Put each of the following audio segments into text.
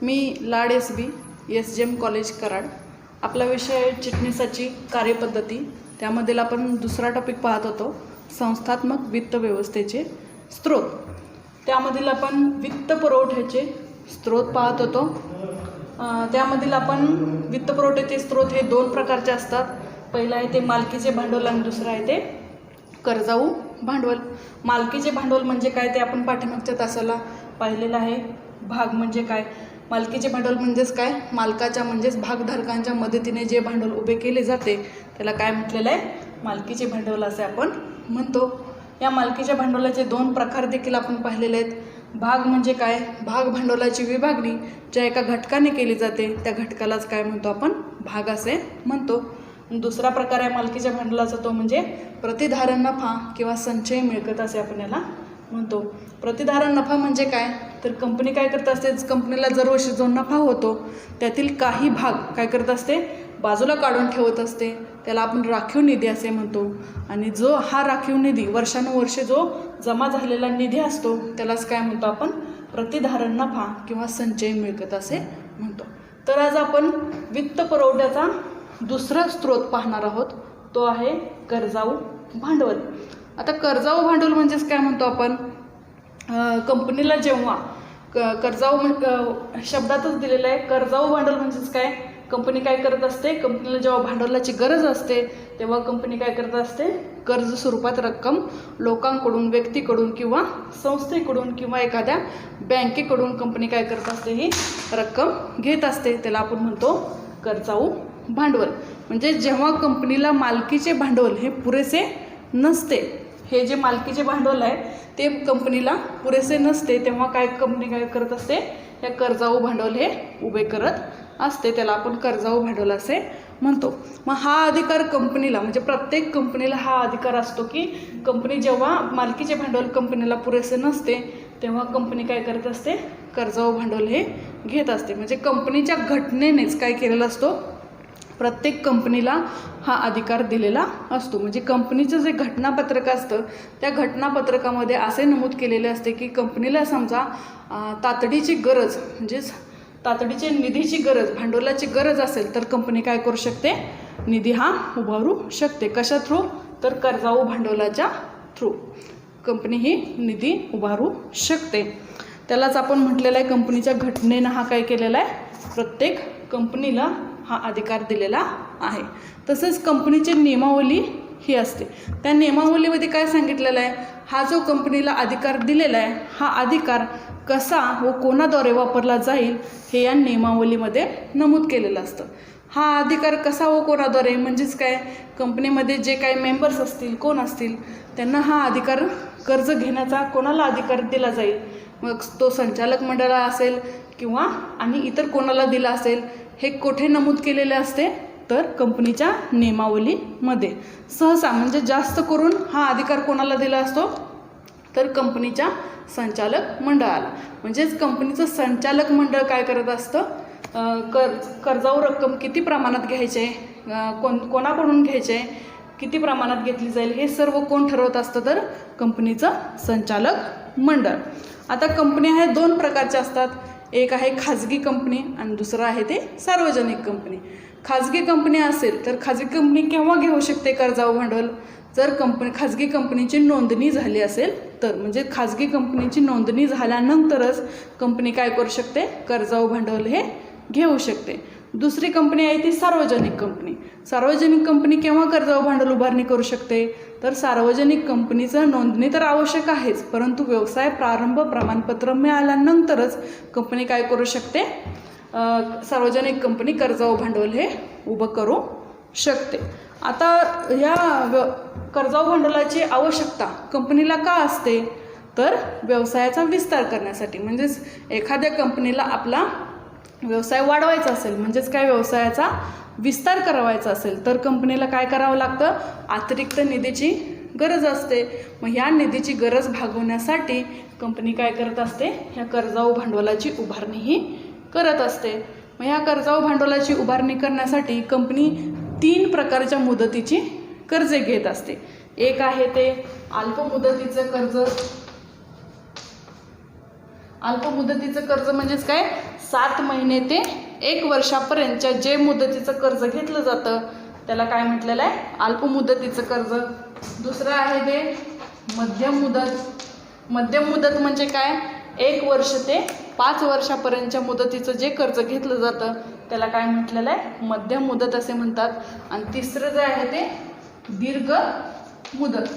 मी लाड SB SGM college Karad. आपला विषय आहे चिटणीसाची कार्यपद्धती. त्यामधील आपण दुसरा टॉपिक पाहत होतो, संस्थात्मक वित्त व्यवस्थेचे स्रोत. त्यामधील आपण वित्त पुरवठ्याचे स्रोत पाहत होतो. त्यामधील आपण वित्त पुरवठ्याचे स्रोत हे दोन प्रकारचे असतात. पहिला आहे ते मालकीचे भांडवल आणि दुसरं आहे ते कर्जाऊ भांडवल. मालकीचे भांडवल म्हणजे काय ते आपण पाठीमागच्या तासाला पाहिलेलं आहे. भाग म्हणजे काय, मालकीचे भांडवल म्हणजेच काय, मालकाच्या म्हणजेच भागधारकांच्या मदतीने जे भांडवल उभे केले जाते त्याला काय म्हटलेलं आहे, मालकीचे भांडवल असे आपण म्हणतो. या मालकीच्या भांडवलाचे दोन प्रकार देखील आपण पाहिलेले आहेत. भाग म्हणजे काय, भाग भांडवलाची विभागणी ज्या एका घटकाने केली जाते त्या घटकालाच काय म्हणतो आपण, भाग असे म्हणतो. दुसरा प्रकार आहे मालकीच्या भांडवलाचा, तो म्हणजे प्रतिधारण नफा किंवा संचय मिळकत असे आपण याला म्हणतो. प्रतिधारण नफा म्हणजे काय, तर कंपनी काय करत असते, कंपनीला दरवर्षी जो नफा होतो त्यातील काही भाग काय करत असते, बाजूला काढून ठेवत असते. त्याला आपण राखीव निधी असे म्हणतो. आणि जो हा राखीव निधी वर्षानुवर्षे जो जमा झालेला निधी असतो त्यालाच काय म्हणतो आपण, प्रतिधारण नफा किंवा संचय मिळकत असे म्हणतो. तर आज आपण वित्त पुरवठ्याचा दुसरा स्रोत पाहणार आहोत, तो आहे कर्जाऊ भांडवल. आता कर्जाऊ भांडवल म्हणजेच काय म्हणतो आपण, कंपनीला जेव्हा कर्जाऊ शब्दातच दिलेलं आहे. कर्जाऊ भांडवल म्हणजेच काय, कंपनी काय करत असते, कंपनीला जेव्हा भांडवलाची गरज असते तेव्हा कंपनी काय करत असते, कर्ज स्वरूपात रक्कम लोकांकडून, व्यक्तीकडून किंवा संस्थेकडून किंवा एखाद्या बँकेकडून कंपनी काय करत असते, ही रक्कम घेत असते. त्याला आपण म्हणतो कर्जाऊ भांडवल. म्हणजे जेव्हा कंपनीला मालकीचे भांडवल हे पुरेसे नसते, हे जे मालकीचे भांडवल आहे ते कंपनीला पुरेसे नसते, तेव्हा काय कंपनी काय करत असते, या कर्जाऊ भांडवल हे उभे करत असते. त्याला आपण कर्जाऊ भांडवल असे म्हणतो. मग हा अधिकार कंपनीला, म्हणजे प्रत्येक कंपनीला हा अधिकार असतो की कंपनी जेव्हा मालकीचे भांडवल कंपनीला पुरेसे नसते तेव्हा कंपनी काय करत असते, कर्जाऊ भांडवल हे घेत असते. म्हणजे कंपनीच्या घटनेनेच काय केलेला असतो, प्रत्येक कंपनीला हा अधिकार दिलेला असतो. म्हणजे कंपनीचं जे घटनापत्रक असतं त्या घटनापत्रकामध्ये असे नमूद केलेले असते की कंपनीला समजा तातडीची गरज, म्हणजेच तातडीची निधीची गरज, भांडवलाची गरज असेल तर कंपनी काय करू शकते, निधी हा उभारू शकते. कशा थ्रू, तर कर्जाऊ भांडवलाच्या थ्रू कंपनी ही निधी उभारू शकते. त्यालाच आपण म्हटलेलं आहे, कंपनीच्या घटनेनं हा काय केलेला आहे, प्रत्येक कंपनीला हा अधिकार दिलेला आहे. तसंच कंपनीची नियमावली ही असते. त्या नियमावलीमध्ये काय सांगितलेलं आहे, हा जो कंपनीला अधिकार दिलेला आहे हा अधिकार कसा व कोणाद्वारे वापरला जाईल हे या नियमावलीमध्ये नमूद केलेलं असतं. हा अधिकार कसा व कोणाद्वारे म्हणजेच काय, कंपनीमध्ये जे काही मेंबर्स असतील, कोण असतील, त्यांना हा अधिकार कर्ज घेण्याचा कोणाला अधिकार दिला जाईल, मग तो संचालक मंडळाला असेल किंवा आणि इतर कोणाला दिला असेल, हे कुठे नमूद केलेले असते, तर कंपनीच्या नियमावलीमध्ये. सहसा म्हणजे जास्त करून हा अधिकार कोणाला दिला असतो, तर कंपनीच्या संचालक मंडळाला. म्हणजेच कंपनीचं संचालक मंडळ काय करत असतं, कर्जाऊ रक्कम किती प्रमाणात घ्यायचे, कोणाकडून घ्यायचे, किती प्रमाणात घेतली जाईल, हे सर्व कोण ठरवत असतं, तर कंपनीचं संचालक मंडळ. आता कंपन्या ह्या दोन प्रकारच्या असतात. एक आहे खाजगी कंपनी आणि दुसरं आहे ते सार्वजनिक कंपनी. खाजगी कंपनी असेल तर खाजगी कंपनी केव्हा घेऊ शकते कर्जाऊ भांडवल, जर खाजगी कंपनीची नोंदणी झाली असेल तर. म्हणजे खाजगी कंपनीची नोंदणी झाल्यानंतरच कंपनी काय करू शकते, कर्जाऊ भांडवल हे घेऊ शकते. दुसरी कंपनी आहे ती सार्वजनिक कंपनी. सार्वजनिक कंपनी केव्हा कर्जाऊ भांडवल उभारणी करू शकते, तर सार्वजनिक कंपनीचं नोंदणी तर आवश्यक आहेच, परंतु व्यवसाय प्रारंभ प्रमाणपत्र मिळाल्यानंतरच कंपनी काय करू शकते, सार्वजनिक कंपनी कर्जाऊ भांडवल हे उभं करू शकते. आता या कर्जाऊ भांडवलाची आवश्यकता कंपनीला का असते, तर व्यवसायाचा विस्तार करण्यासाठी. म्हणजेच एखाद्या कंपनीला आपला व्यवसाय वाढवायचा असेल, म्हणजेच काय, व्यवसायाचा विस्तार करावायचा असेल तर कंपनीला काय करावं लागतं, अतिरिक्त निधीची गरज असते. मग ह्या निधीची गरज भागवण्यासाठी कंपनी काय करत असते, ह्या कर्जाऊ भांडवलाची उभारणी ही करत असते. मग ह्या कर्जाऊ भांडवलाची उभारणी करण्यासाठी कंपनी 3 प्रकारच्या मुदतीची कर्जे घेत असते. एक आहे ते अल्प मुदतीचं कर्ज, अल्प मुदतीचं कर्ज म्हणजेच काय, 7 महिने ते 1 वर्षापर्यंतच्या जे मुदतीचं कर्ज घेतलं जातं त्याला काय म्हटलेलं आहे, अल्प मुदतीचं कर्ज. दुसरं आहे ते मध्यम मुदत. मध्यम मुदत म्हणजे काय, 1 वर्ष ते 5 वर्षापर्यंतच्या मुदतीचं जे कर्ज घेतलं जातं त्याला काय म्हटलेलं आहे, मध्यम मुदत असे म्हणतात. आणि तिसरं जे आहे ते दीर्घ मुदत.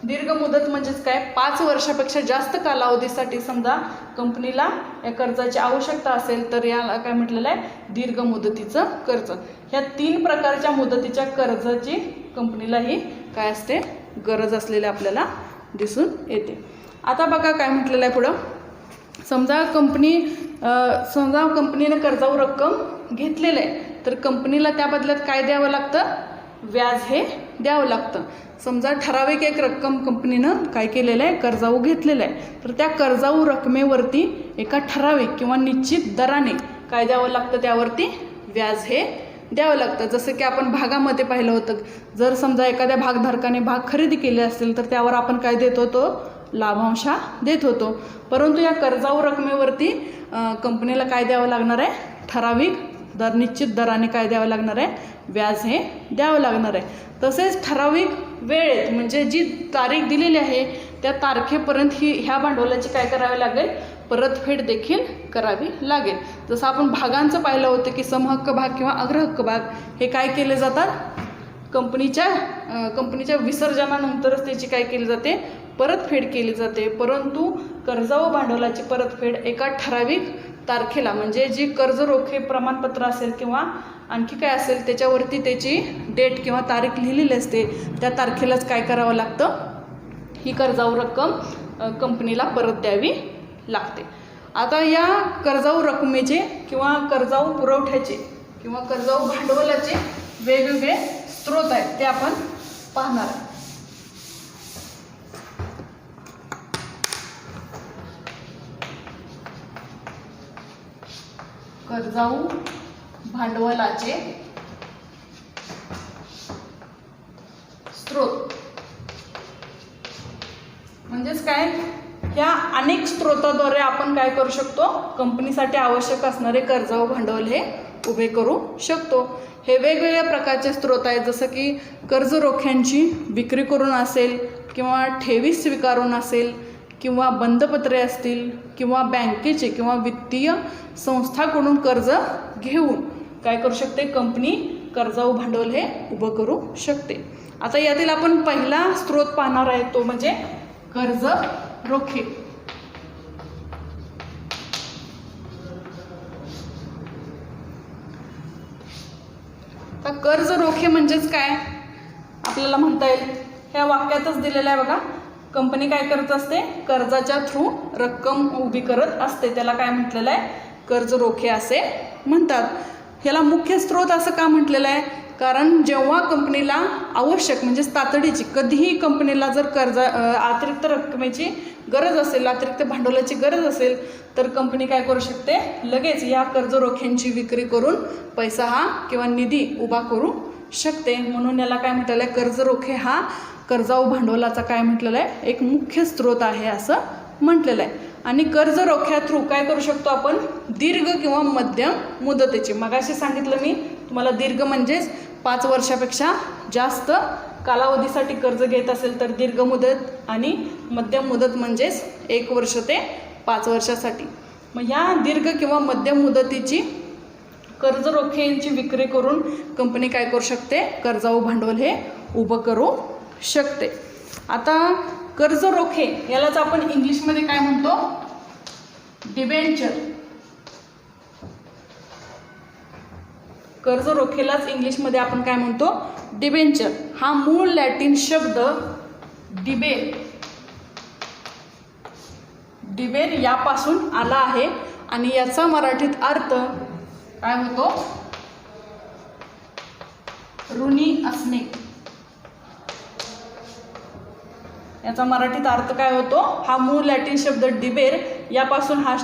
दीर्घ मुदत म्हणजेच काय, 5 वर्षापेक्षा जास्त कालावधीसाठी समजा कंपनीला या कर्जाची आवश्यकता असेल तर याला काय म्हटलेलं आहे, दीर्घ मुदतीचं कर्ज. ह्या 3 प्रकारच्या मुदतीच्या कर्जाची कंपनीला ही काय असते, गरज असलेली आपल्याला दिसून येते. आता बघा काय म्हटलेलं आहे पुढं. समजा कंपनीने कर्जावर रक्कम घेतलेलं आहे तर कंपनीला त्या बदल्यात काय द्यावं लागतं, व्याज हे द्यावं लागतं. समजा ठराविक एक रक्कम कंपनीनं काय केलेलं आहे, कर्जाऊ घेतलेलं आहे, तर त्या कर्जाऊ रकमेवरती एका ठराविक किंवा निश्चित दराने काय द्यावं लागतं, त्यावरती व्याज हे द्यावं लागतं. जसं की आपण भागामध्ये पाहिलं होतं, जर समजा एखाद्या भागधारकाने भाग खरेदी केले असतील तर त्यावर आपण काय देत होतो, लाभांश देत होतो. परंतु या कर्जाऊ रकमेवरती कंपनीला काय द्यावं लागणार आहे, ठराविक दर निश्चित दराने काय द्यावं लागणार आहे, व्याज हे द्यावं लागणार आहे. तसेच ठराविक वेळेत म्हणजे जी तारीख दिलेली आहे त्या तारखेपर्यंत ह्या भांडवलाची काय करावी लागेल, परतफेड देखील करावी लागेल. जसं आपण भागांचं पाहिलं होतं की समहक्क भाग किंवा अग्रहक्क भाग हे काय केले जातात, कंपनीच्या विसर्जनानंतरच त्याची काय केली जाते, परतफेड केली जाते. परंतु कर्जाऊ भांडवलाची परतफेड एका ठराविक तारखेला म्हणजे जी कर्ज रोखे प्रमाणपत्र असेल किंवा आणखी काय असेल त्याच्यावरती त्याची डेट किंवा तारीख लिहिलेली असते, त्या तारखेलाच काय करावं लागतं, ही कर्जाऊ रक्कम कंपनीला परत द्यावी लागते. आता या कर्जाऊ रकमेचे किंवा कर्जाऊ पुरवठ्याचे किंवा कर्जाऊ भांडवलाचे वेगवेगळे स्रोत आहेत ते आपण पाहणार आहोत. कर्जाऊ भांडवलाचे स्रोत म्हणजेच काय, ह्या अनेक स्रोताद्वारे आपण काय करू शकतो, कंपनीसाठी आवश्यक असणारे कर्जाऊ भांडवल हे उभे करू शकतो. हे वेगवेगळ्या प्रकारचे स्रोत आहेत, जसं की कर्ज रोख्यांची विक्री करून असेल किंवा ठेवी स्वीकारून असेल किंवा बंधपत्रे असतील किंवा बँकेचे किंवा वित्तीय संस्थाकडून कर्ज घेऊन काय करू शकते, कंपनी कर्जाऊ भांडवल हे उभं करू शकते. आता यातील आपण पहिला स्रोत पाहणार आहे तो म्हणजे कर्ज रोखे. तर कर्ज रोखे म्हणजेच काय आपल्याला म्हणता येईल, ह्या वाक्यातच दिलेलं आहे बघा. कंपनी काय करत असते, कर्जाच्या थ्रू रक्कम उभी करत असते, त्याला काय म्हटलेलं आहे, कर्ज रोखे असे म्हणतात. ह्याला मुख्य स्रोत असं का म्हटलेलं आहे, कारण जेव्हा कंपनीला आवश्यक म्हणजेच तातडीची कधीही कंपनीला जर अतिरिक्त रकमेची गरज असेल, अतिरिक्त भांडवलाची गरज असेल तर कंपनी काय करू शकते, लगेच या कर्ज रोख्यांची विक्री करून पैसा हा किंवा निधी उभा करू शकते. म्हणून याला काय म्हटलेलं आहे, कर्ज रोखे हा कर्जाऊ भांडवलाचा काय म्हटलेलं आहे, एक मुख्य स्रोत आहे असं म्हटलेलं आहे. आणि कर्ज रोख्या थ्रू काय करू शकतो आपण, दीर्घ किंवा मध्यम मुदतीची. मगाशी सांगितलं मी तुम्हाला, दीर्घ म्हणजेच 5 वर्षापेक्षा जास्त कालावधीसाठी कर्ज घेत असेल तर दीर्घ मुदत, आणि मध्यम मुदत म्हणजेच 1 वर्ष ते 5 वर्षासाठी. मग ह्या दीर्घ किंवा मध्यम मुदतीची कर्ज रोख्यांची विक्री करून कंपनी काय करू शकते, कर्जाऊ भांडवल हे उभं करू शकते. आता कर्ज रोखे यालाच आपण इंग्लिशमध्ये काय म्हणतो, डिबेंचर. कर्ज रोखेलाच इंग्लिशमध्ये आपण काय म्हणतो, डिबेंचर. हा मूळ लॅटिन शब्द डिबेर यापासून आला आहे आणि याचा मराठीत अर्थ काय होतो, ऋणी असणे. याचा मराठीत अर्थ काय होतो, हा मूळ लॅटिन शब्द डिबेर यापासून हा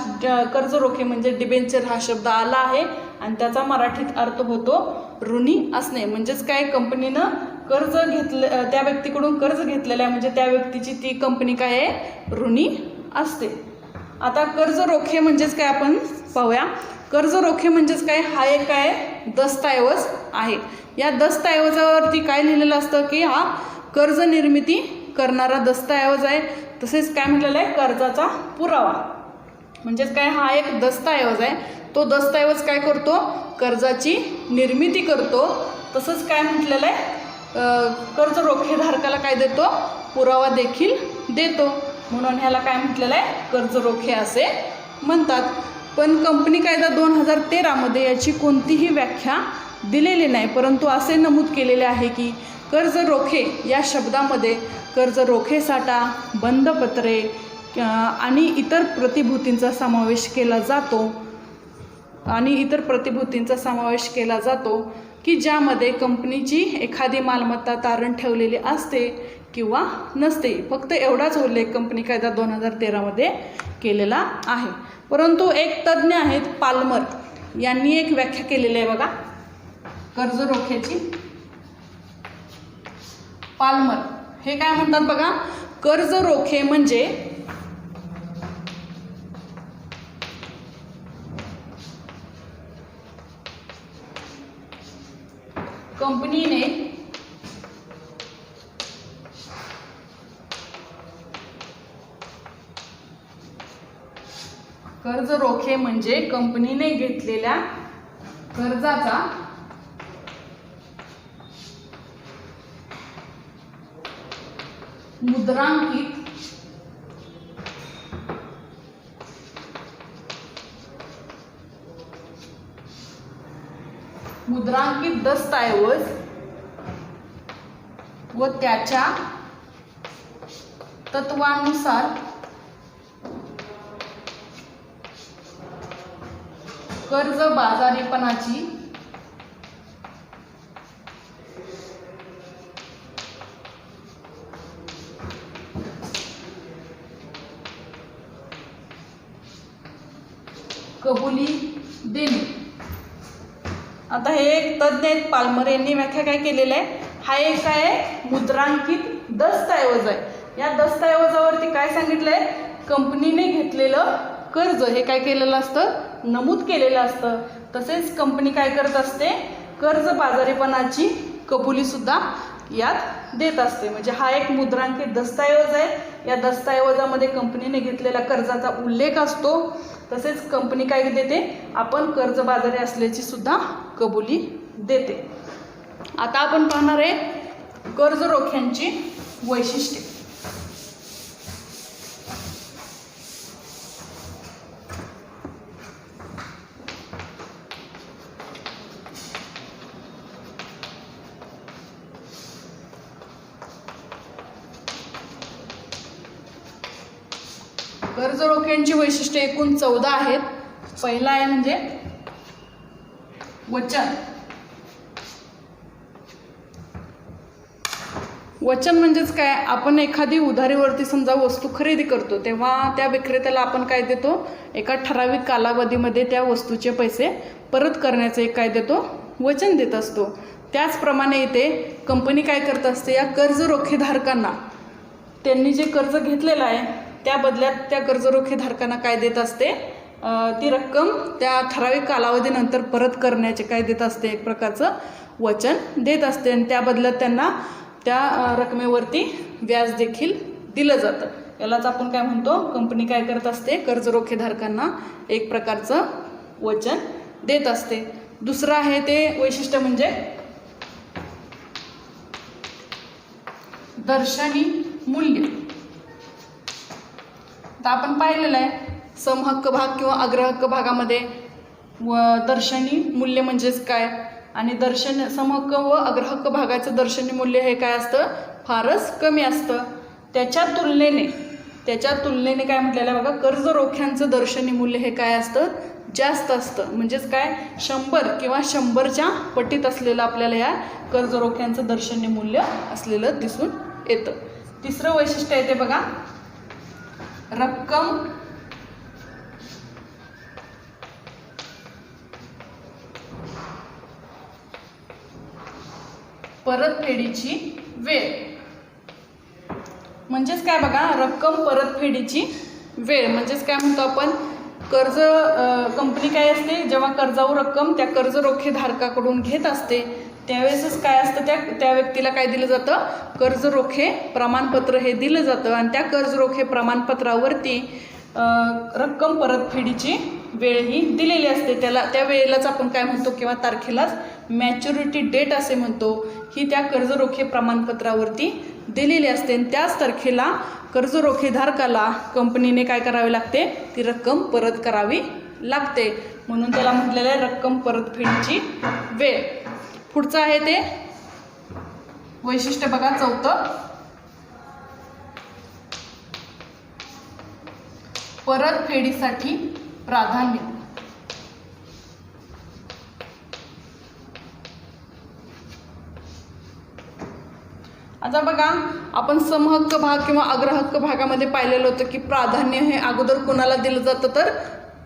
कर्ज रोखे म्हणजे डिबेंचर हा शब्द आला आहे आणि त्याचा मराठीत अर्थ होतो ऋणी असणे. म्हणजेच काय, कंपनीनं कर्ज घेतलं, त्या व्यक्तीकडून कर्ज घेतलेलं आहे म्हणजे त्या व्यक्तीची ती कंपनी काय आहे, ऋणी असते. आता कर्ज रोखे म्हणजेच काय आपण पाहूया. कर्ज रोखे म्हणजेच काय, हा एक काय दस्तऐवज आहे. या दस्तऐवजावरती काय लिहिलेलं असतं की हा कर्ज निर्मिती करणारा दस्तऐवज आहे. तसेच काय म्हटलेलं आहे, कर्जाचा पुरावा म्हणजेच काय, हा एक दस्तऐवज आहे. तो दस्तऐवज काय करतो, कर्जाची निर्मिती करतो. तसंच काय म्हटलेलं आहे, कर्ज रोखेधारकाला काय देतो, पुरावा देखील देतो. म्हणून ह्याला काय म्हटलेलं आहे, कर्ज रोखे असे म्हणतात. पण कंपनी कायदा 2013 याची कोणतीही व्याख्या दिलेली नाही, परंतु असे नमूद केलेले आहे की कर्ज रोखे या शब्दामध्ये कर्ज रोखे साठा, बंधपत्रे आणि इतर प्रतिभूतींचा समावेश केला जातो की ज्यामध्ये कंपनीची एखादी मालमत्ता तारण ठेवलेली असते किंवा नसते. फक्त एवढाच उल्लेख कंपनी कायदा 2013 केलेला आहे. परंतु एक तज्ज्ञ आहेत पाल्मर, यांनी एक व्याख्या केलेली आहे बघा कर्ज रोख्याची. पाल्मर हे काय म्हणतात बघा, कर्ज रोखे म्हणजे कंपनीने कर्ज रोखे म्हणजे कंपनीने घेतलेल्या कर्जाचा मुद्रांकित दस्तऐवज व त्याच्या तत्वानुसार कर्ज बाजारीपणाची कबुली देणे. आता हे एक तज्ज्ञ आहेत पाल्मर, यांनी व्याख्या काय केलेलं आहे, हा एक काय आहे, मुद्रांकित दस्तऐवज आहे. या दस्तऐवजावरती काय सांगितलंय, कंपनीने घेतलेलं कर्ज हे काय केलेलं असतं, नमूद केलेलं असतं. तसेच कंपनी काय करत असते, कर्ज बाजारीपणाची कबुली सुद्धा यात देत असते. म्हणजे हा एक मुद्रांकित दस्तऐवज आहे. या दस्तऐवजामध्ये कंपनीने घेतलेल्या कर्जाचा उल्लेख असतो. तसेच कंपनी काय देते, आपण कर्जबाजारी असल्याची सुद्धा कबुली देते. आता आपण पाहणार आहे कर्ज रोख्यांची वैशिष्ट्ये. कर्ज रोख्यांची वैशिष्ट्ये एकूण 14 आहेत. पहिला आहे म्हणजे वचन. वचन म्हणजेच काय, आपण एखादी उधारीवरती समजा वस्तू खरेदी करतो तेव्हा त्या विक्रेत्याला आपण काय देतो, एका ठराविक कालावधीमध्ये त्या वस्तूचे पैसे परत करण्याचे एक काय देतो, वचन देत असतो. त्याचप्रमाणे इथे कंपनी काय करत असते, या कर्ज रोखेधारकांना त्यांनी जे कर्ज घेतलेलं आहे त्या बदल्यात त्या कर्ज रोखेधारकांना काय देत असते, ती रक्कम त्या ठराविक कालावधीनंतर परत करण्याचे काय देत असते, एक प्रकारचं वचन देत असते. आणि त्या बदल्यात त्यांना त्या रकमेवरती व्याज देखील दिलं जातं. यालाच आपण काय म्हणतो, कंपनी काय करत असते, कर्ज रोखेधारकांना एक प्रकारचं वचन देत असते. दुसरं आहे ते वैशिष्ट्य म्हणजे दर्शनी मूल्य. तर आपण पाहिलेलं आहे समहक्क भाग किंवा अग्रहक्क भागामध्ये दर्शनी मूल्य म्हणजेच काय, आणि समहक्क व अग्रहक्क भागाचं दर्शनी मूल्य हे काय असतं, फारच कमी असतं. त्याच्या तुलनेने काय म्हटलेलं आहे बघा, कर्ज रोख्यांचं दर्शनी मूल्य हे काय असतं, जास्त असतं. म्हणजेच काय, 100 किंवा 100च्या पटीत असलेलं आपल्याला या कर्ज रोख्यांचं दर्शनी मूल्य असलेलं दिसून येतं. तिसरं वैशिष्ट्य आहे ते बघा, रक्कम परतफेडीची वेळ. म्हणजेच काय बघा, रक्कम परतफेडीची वेळ म्हणजेच काय म्हणतो आपण, कर्ज कंपनी काय असते, जेव्हा कर्जावर रक्कम त्या कर्ज रोखे धारकाकडून घेत असते त्यावेळेसच काय असतं, त्या व्यक्तीला काय दिलं जातं, कर्ज रोखे प्रमाणपत्र हे दिलं जातं आणि त्या कर्ज रोखे प्रमाणपत्रावरती रक्कम परतफेडीची वेळ ही दिलेली असते. त्या वेळेलाच आपण काय म्हणतो किंवा तारखेलाच मॅच्युरिटी डेट असे म्हणतो, ही त्या कर्ज रोखे प्रमाणपत्रावरती दिलेली असते आणि त्याच तारखेला कर्ज रोखेधारकाला कंपनीने काय करावे लागते, ती रक्कम परत करावी लागते. म्हणून त्याला म्हटलेलं आहे रक्कम परतफेडीची वेळ. पुढचं आहे ते वैशिष्ट्य बघा, चौथं, परतफेडीसाठी प्राधान्य. आता बघा, आपण समहक्क भाग किंवा अग्रहक्क भागामध्ये पाहिलेलं होतं की प्राधान्य हे अगोदर कोणाला दिलं जातं, तर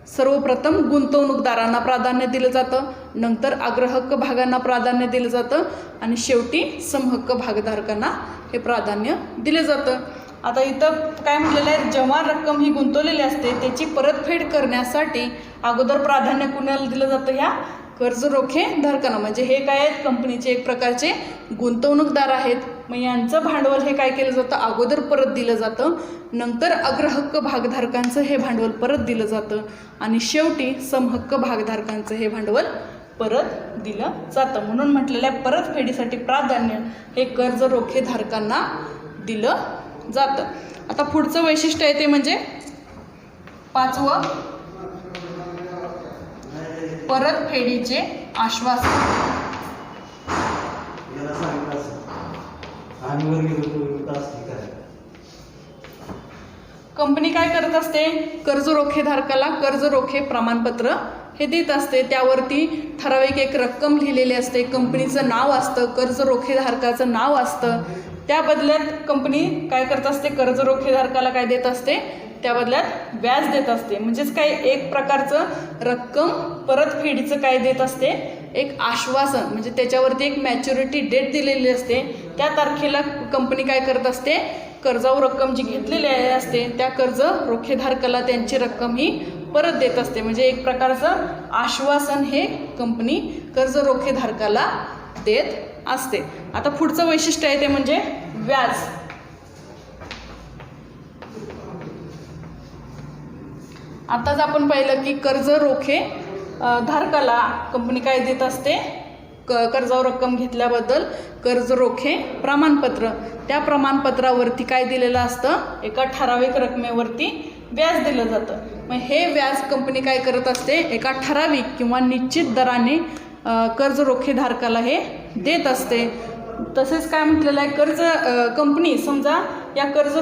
सर्वप्रथम गुंतवणूकदारांना प्राधान्य दिलं जातं, नंतर अग्रहक्क भागांना प्राधान्य दिलं जातं आणि शेवटी समहक्क भागधारकांना हे प्राधान्य दिलं जातं. आता इथं काय म्हटलेलं आहे, जेव्हा रक्कम ही गुंतवलेली असते त्याची परतफेड करण्यासाठी अगोदर प्राधान्य कुणाला दिलं जातं, ह्या कर्ज रोखे धारकांना. म्हणजे हे काय आहेत, कंपनीचे एक प्रकारचे गुंतवणूकदार आहेत. मग यांचं भांडवल हे काय केलं जातं, अगोदर परत दिलं जातं, नंतर अग्रहक्क भागधारकांचं हे भांडवल परत दिलं जातं आणि शेवटी समहक्क भागधारकांचं हे भांडवल परत दिलं जातं. म्हणून म्हटलेलं आहे परतफेडीसाठी प्राधान्य हे कर्ज रोखे धारकांना दिलं जातं. आता पुढचं वैशिष्ट्य आहे ते म्हणजे पाचवं, परतफेडीचे आश्वासन. कंपनी काय करत असते, कर्ज रोखेधारकाला कर्ज रोखे प्रमाणपत्र हे देत असते. त्यावरती ठराविक एक रक्कम लिहिलेली असते, कंपनीचं नाव असतं, कर्ज रोखेधारकाचं नाव असतं. त्या बदल्यात कंपनी काय करत असते, कर्ज रोखेधारकाला काय देत असते, त्या बदल्यात व्याज देत असते. म्हणजेच काय, एक प्रकारचं रक्कम परतफेडीचं काय देत असते, एक आश्वासन. म्हणजे त्याच्यावरती एक मॅच्युरिटी डेट दिलेली असते, त्या तारखेला कंपनी काय करत असते, कर्जावर रक्कम जी घेतलेली असते त्या कर्ज रोखेधारकाला त्यांची रक्कम ही परत देत असते. म्हणजे एक प्रकारचं आश्वासन हे कंपनी कर्ज रोखेधारकाला देत असते. आता पुढचं वैशिष्ट्य आहे ते म्हणजे व्याज. आताच आपण पाहिलं की कर्ज रोखे धारकाला कंपनी काय देत असते, कर्जावर रक्कम घेतल्याबद्दल कर्ज रोखे प्रमाणपत्र. त्या प्रमाणपत्रावरती काय दिलेलं असतं, एका ठराविक रकमेवरती व्याज दिलं जातं. मग हे व्याज कंपनी काय करत असते, एका ठराविक किंवा निश्चित दराने कर्ज रोखेधारकाला हे देत असते. तसेच काय म्हटलेलं आहे, कंपनी समजा या कर्ज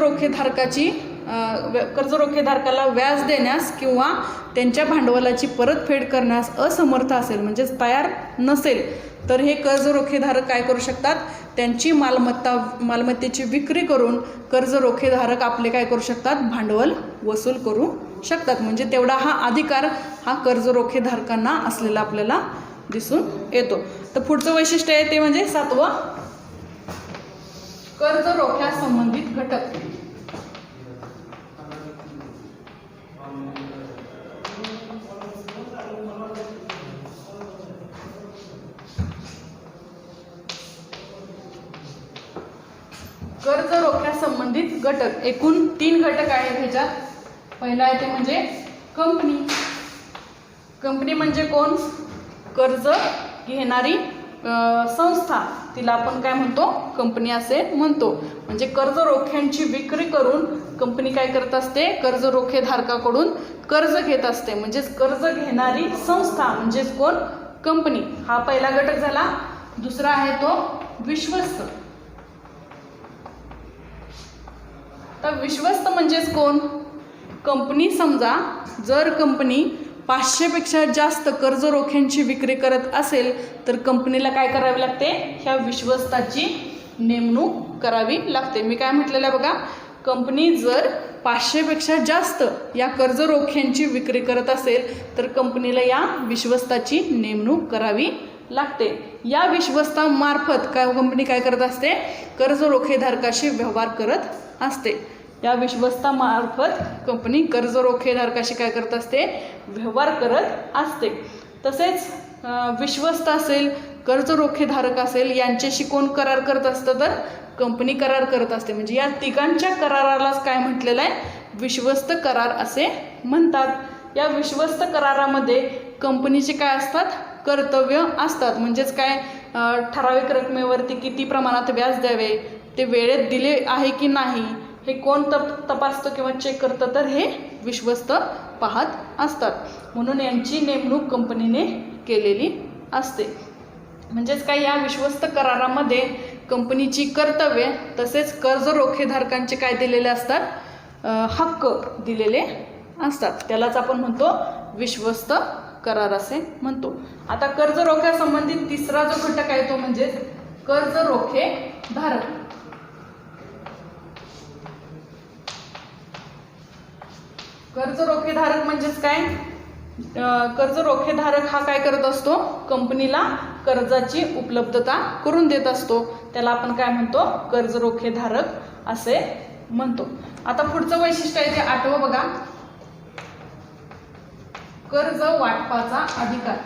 रोखेधारकाला व्याज देण्यास किंवा त्यांच्या भांडवलाची परतफेड करण्यास असमर्थ असेल, म्हणजेच तयार नसेल, तर हे कर्ज रोखेधारक काय करू शकतात, त्यांची मालमत्तेची विक्री करून कर्ज रोखेधारक आपले काय करू शकतात, भांडवल वसूल करू शकतात. म्हणजे तेवढा हा अधिकार हा कर्ज रोखेधारकांना असलेला आपल्याला दिसून येतो. तर पुढचं वैशिष्ट्य आहे ते म्हणजे सातवं, कर्ज रोख्या संबंधित घटक. कर्ज रोख्या संबंधित घटक एकूण 3 घटक आहेत ह्याच्यात. पहिला आहे ते म्हणजे कंपनी. कंपनी म्हणजे कोण, कर्ज घेणारी संस्था, तिला आपण काय म्हणतो, कंपनी असे म्हणतो. म्हणजे कर्ज रोख्यांची विक्री करून कंपनी काय करत असते, कर्ज रोखेधारकाकडून कर्ज घेत असते. म्हणजेच कर्ज घेणारी संस्था म्हणजेच कोण, कंपनी. हा पहिला घटक झाला. दुसरा आहे तो विश्वस्त. तर विश्वस्त म्हणजेच कोण, कंपनी समजा जर कंपनी 500 पेक्षा जास्त कर्ज रोख्यांची विक्री करत असेल तर कंपनीला काय करावे लागते, ह्या विश्वस्ताची नेमणूक करावी लागते. मी काय म्हटलेलं आहे बघा, कंपनी जर 500 पेक्षा जास्त या कर्ज रोख्यांची विक्री करत असेल तर कंपनीला या विश्वस्ताची नेमणूक करावी लागते. या विश्वस्तामार्फत काय कंपनी काय करत असते, कर्ज रोखेधारकाशी व्यवहार करत असते. या विश्वस्तामार्फत कंपनी कर्ज रोखेधारकाशी काय करत असते, व्यवहार करत असते. तसेच विश्वस्त असेल, कर्ज रोखेधारक असेल, यांच्याशी कोण करार करत असतं, तर कंपनी करार करत असते. म्हणजे या तिघांच्या करारालाच काय म्हटलेलं आहे, विश्वस्त करार असे म्हणतात. या विश्वस्त करारामध्ये कंपनीचे काय असतात, कर्तव्य असतात. म्हणजेच काय, ठराविक रकमेवरती किती प्रमाणात व्याज द्यावे, ते वेळेत दिले आहे की नाही, हे कोण तपासतं किंवा चेक करतं, तर हे विश्वस्त पाहत असतात. म्हणून यांची नेमणूक कंपनीने केलेली असते. म्हणजेच काय, या विश्वस्त करारामध्ये कंपनीची कर्तव्य तसेच कर्ज रोखेधारकांचे काय दिलेले असतात, हक्क दिलेले असतात. त्यालाच आपण म्हणतो विश्वस्त करार असे म्हणतो. आता कर्ज रोख्यासंबंधित तिसरा जो घटक आहे तो म्हणजे कर्ज रोखेधारक. कर्ज रोखेधारक म्हणजेच काय, कर्ज रोखेधारक हा काय करत असतो, कंपनीला कर्जाची उपलब्धता करून देत असतो. त्याला आपण काय म्हणतो, कर्ज रोखेधारक असे म्हणतो. आता पुढचं वैशिष्ट्य आहे ते 8वं बघा, कर्ज वाटपाचा अधिकार.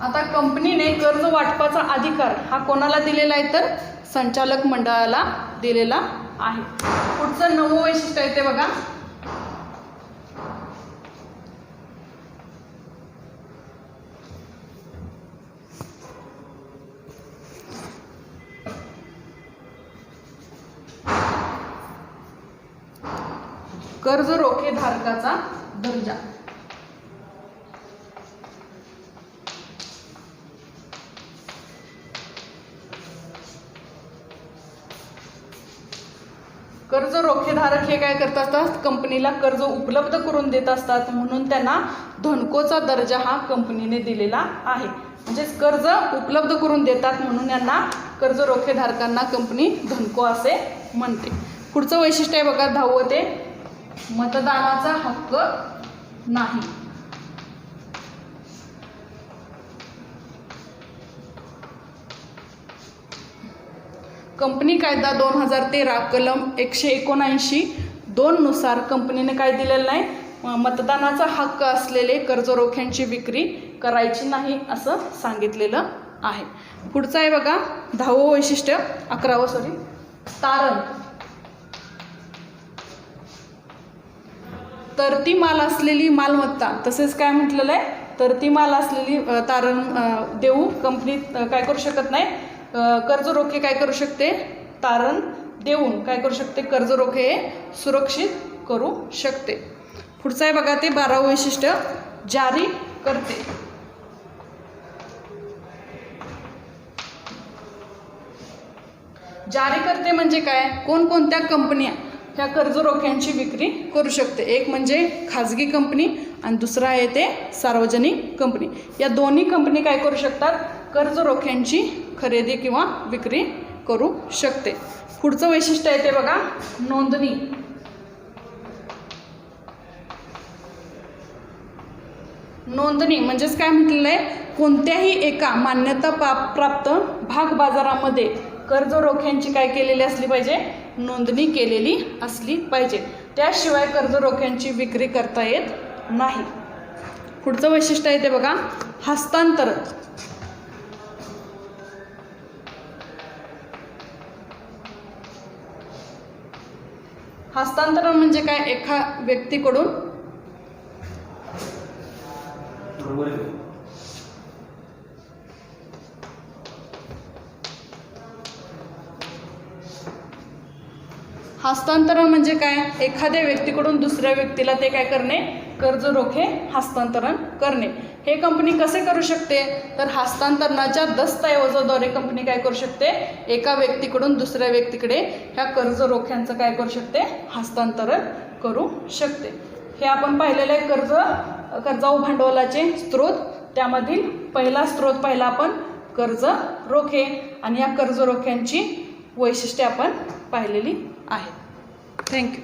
आता कंपनीने कर्ज वाटपाचा अधिकार हा कोणाला दिलेला आहे, तर संचालक मंडळाला दिलेला आहे. पुढचं 9वं वैशिष्ट्य आहे ते बघा, कर्ज रोखेधारकाचा दर्जा. कर्ज रोखेधारक हे काय करत असतात, कंपनीला कर्ज उपलब्ध करून देत असतात. म्हणून त्यांना धनकोचा दर्जा हा कंपनीने दिलेला आहे. म्हणजेच कर्ज उपलब्ध करून देतात म्हणून यांना कर्ज रोखेधारकांना कंपनी धनको असे म्हणते. पुढचं वैशिष्ट्य आहे बघा 10वं ते मतदानाचा हक्क नाही. कंपनी कायदा 2013 कलम 179(2) नुसार कंपनीने काय दिलेलं नाही, मतदानाचा हक्क असलेले कर्ज रोख्यांची विक्री करायची नाही असं सांगितलेलं आहे. पुढचं आहे बघा 10वं वैशिष्ट्य, 11वं तारण. तरती माल असलेली मालमत्ता. तसेच काय म्हटलेलं आहे, तरती माल असलेली तारण देऊ कंपनी काय करू शकत नाही, कर्ज रोखे काय करू शकते, तारण देऊन काय करू शकते, कर्ज रोखे सुरक्षित करू शकते. पुढचं आहे बघा ते 12वं वैशिष्ट्य, जारी करते. जारी करते म्हणजे काय, कोणकोणत्या कंपन्या ह्या कर्ज रोख्यांची विक्री करू शकते. एक म्हणजे खाजगी कंपनी आणि दुसरा आहे ते सार्वजनिक कंपनी. या दोन्ही कंपनी काय करू शकतात, कर्ज रोख्यांची खरेदी किंवा विक्री करू शकते. पुढचं वैशिष्ट्य आहे ते बघा नोंदणी. नोंदणी म्हणजेच काय म्हटलेलं आहे, कोणत्याही एका मान्यता प्राप्त भाग बाजारामध्ये कर्ज रोख्यांची काय केलेली असली पाहिजे, नोंदणी केलेली असली पाहिजे. त्याशिवाय कर्ज रोख्यांची विक्री करता येत नाही. पुढचं वैशिष्ट्य आहे ते बघा हस्तांतरण. हस्तांतरण म्हणजे काय, एका व्यक्तीकडून हस्तांतरण म्हणजे काय, एखाद्या व्यक्तीकडून दुसऱ्या व्यक्तीला ते काय करणे, कर्ज रोखे हस्तांतरण करणे. हे कंपनी कसे करू शकते, तर हस्तांतरणाच्या दस्तऐवजाद्वारे कंपनी काय करू शकते, एका व्यक्तीकडून दुसऱ्या व्यक्तीकडे ह्या कर्ज रोख्यांचं काय करू शकते, हस्तांतरण करू शकते. हे आपण पाहिलेलं आहे कर्जाऊ भांडवलाचे स्रोत. त्यामधील पहिला स्रोत पाहिला आपण कर्ज रोखे आणि या कर्ज रोख्यांची वैशिष्ट्ये आपण पाहिलेली आहेत. थँक्यू.